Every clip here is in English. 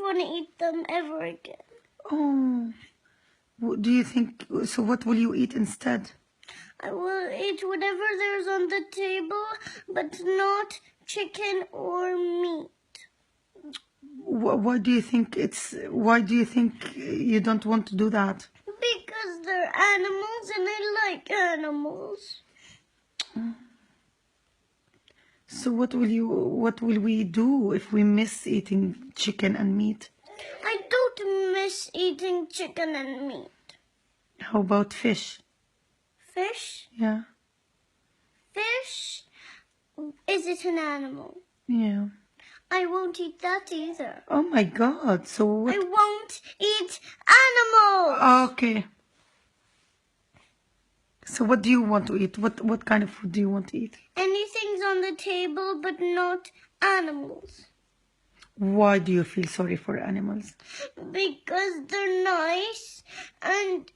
want to eat them ever again. Oh, do you think, so what will you eat instead? I will eat whatever there's on the table, but not chicken or meat. Why do you think you don't want to do that? Because they're animals and I like animals. So what will we do if we miss eating chicken and meat? I don't miss eating chicken and meat. How about fish? Fish? Yeah. Fish? Is it an animal? Yeah. I won't eat that either. Oh my God, so what? I won't eat animals! Okay. So what do you want to eat? What kind of food do you want to eat? Anything's on the table, but not animals. Why do you feel sorry for animals? Because they're nice, and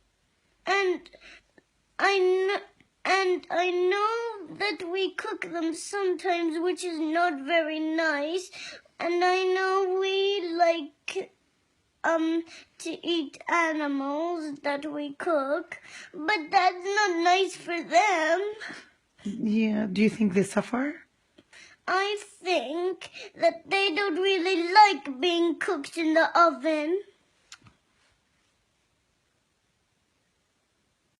I know that we cook them sometimes, which is not very nice, and I know we like to eat animals that we cook, but that's not nice for them. Yeah, do you think they suffer? I think that they don't really like being cooked in the oven.